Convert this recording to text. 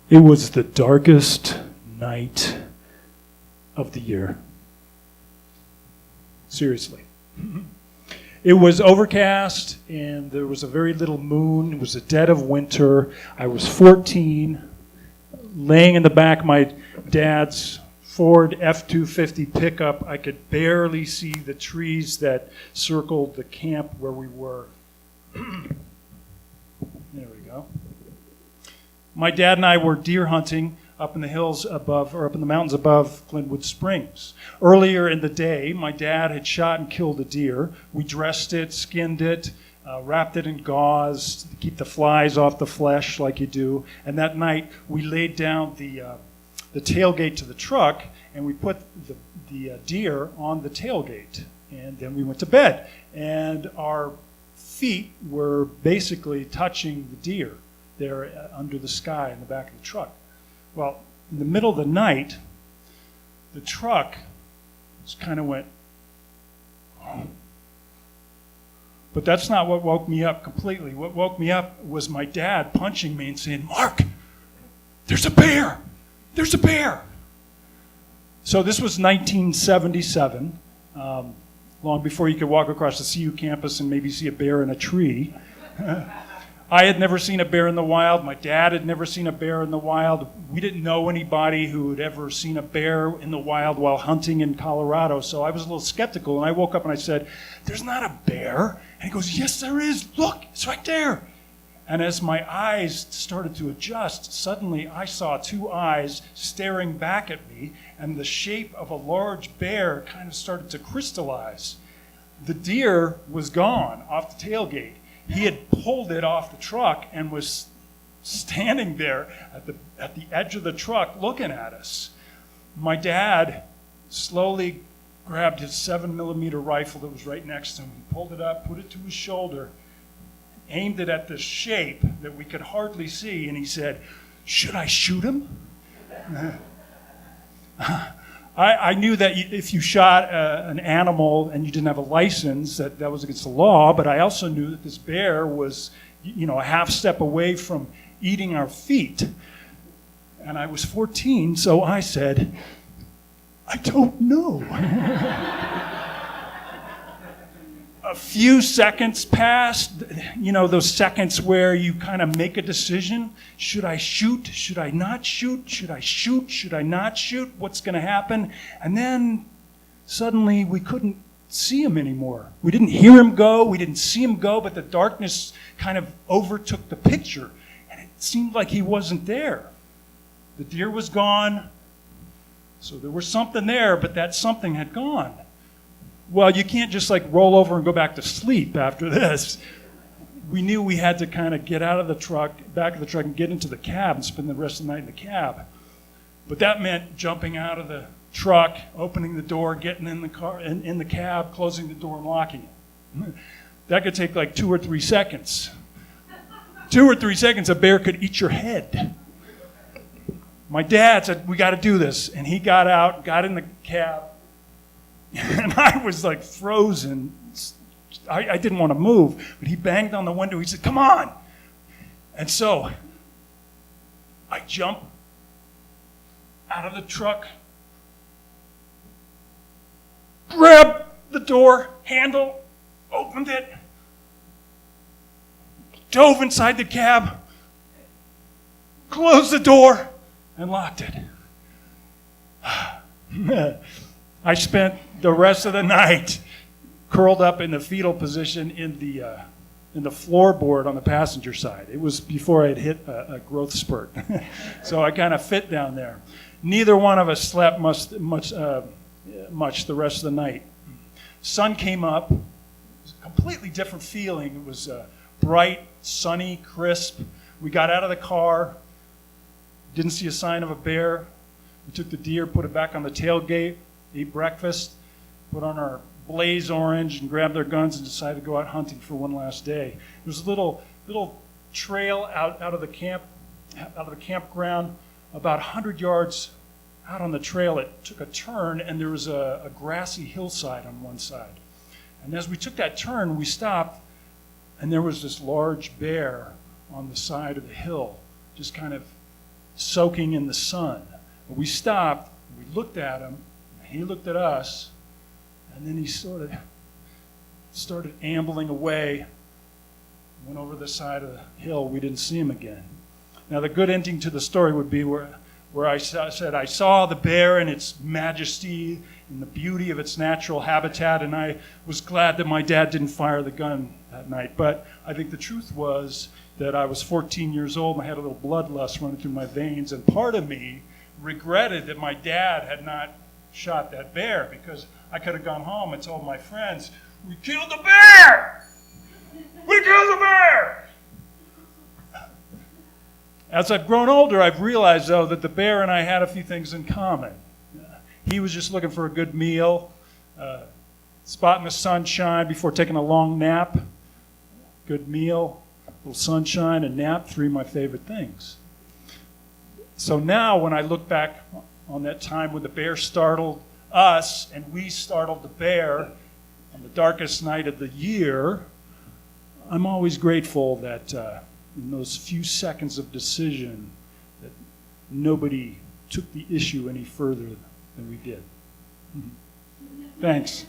It was the darkest night of the year. Seriously. It was overcast and there was a very little moon. It was the dead of winter. I was 14, laying in the back of my dad's Ford F-250 pickup. I could barely see the trees that circled the camp where we were. There we go. My dad and I were deer hunting up in the hills above, or up in the mountains above Glenwood Springs. Earlier in the day, my dad had shot and killed a deer. We dressed it, skinned it, wrapped it in gauze to keep the flies off the flesh like you do. And that night, we laid down the tailgate to the truck, and we put the deer on the tailgate. And then we went to bed. And our feet were basically touching the deer there under the sky in the back of the truck. Well, in the middle of the night, the truck just kind of went, oh. But that's not what woke me up completely. What woke me up was my dad punching me and saying, "Mark, there's a bear! There's a bear!" So this was 1977, long before you could walk across the CU campus and maybe see a bear in a tree. I had never seen a bear in the wild. My dad had never seen a bear in the wild. We didn't know anybody who had ever seen a bear in the wild while hunting in Colorado, so I was a little skeptical, and I woke up and I said, "There's not a bear." And he goes, "Yes, there is. Look, it's right there." And as my eyes started to adjust, suddenly I saw two eyes staring back at me, and the shape of a large bear kind of started to crystallize. The deer was gone off the tailgate. He had pulled it off the truck and was standing there at the edge of the truck looking at us. My dad slowly grabbed his 7mm rifle that was right next to him. He pulled it up, put it to his shoulder, aimed it at the shape that we could hardly see, and he said, "Should I shoot him?" I knew that if you shot an animal and you didn't have a license, that was against the law, but I also knew that this bear was, a half step away from eating our feet. And I was 14, so I said, "I don't know." A few seconds passed, those seconds where you kind of make a decision. Should I shoot? Should I not shoot? Should I shoot? Should I not shoot? What's going to happen? And then suddenly we couldn't see him anymore. We didn't hear him go. We didn't see him go, but the darkness kind of overtook the picture. And it seemed like he wasn't there. The deer was gone. So there was something there, but that something had gone. Well, you can't just roll over and go back to sleep after this. We knew we had to kind of get out of the truck, back of the truck, and get into the cab and spend the rest of the night in the cab. But that meant jumping out of the truck, opening the door, getting in the car, in the cab, closing the door, and locking it. That could take 2 or 3 seconds. 2 or 3 seconds, a bear could eat your head. My dad said, "We got to do this," and he got out, got in the cab. And I was frozen. I didn't want to move, but he banged on the window. He said, "Come on." And so I jumped out of the truck, grabbed the door handle, opened it, dove inside the cab, closed the door, and locked it. I spent the rest of the night curled up in the fetal position in the floorboard on the passenger side. It was before I had hit a growth spurt. So I kind of fit down there. Neither one of us slept much the rest of the night. Sun came up. It was a completely different feeling. It was bright, sunny, crisp. We got out of the car. Didn't see a sign of a bear. We took the deer, put it back on the tailgate, ate breakfast, put on our blaze orange, and grabbed our guns and decided to go out hunting for one last day. There was a little trail out of the campground, about 100 yards out on the trail. It took a turn, and there was a grassy hillside on one side. And as we took that turn, we stopped, and there was this large bear on the side of the hill, just kind of soaking in the sun. We stopped, we looked at him, he looked at us, and then he sort of started ambling away, went over the side of the hill. We didn't see him again. Now, the good ending to the story would be where I said, I saw the bear in its majesty and the beauty of its natural habitat, and I was glad that my dad didn't fire the gun that night. But I think the truth was that I was 14 years old and I had a little bloodlust running through my veins, and part of me regretted that my dad had not shot that bear, because I could have gone home and told my friends, "We killed the bear! We killed the bear!" As I've grown older, I've realized, though, that the bear and I had a few things in common. He was just looking for a good meal, spot in the sunshine before taking a long nap. Good meal, a little sunshine, and nap, 3 of my favorite things. So now when I look back on that time when the bear startled us and we startled the bear on the darkest night of the year, I'm always grateful that in those few seconds of decision that nobody took the issue any further than we did. Thanks.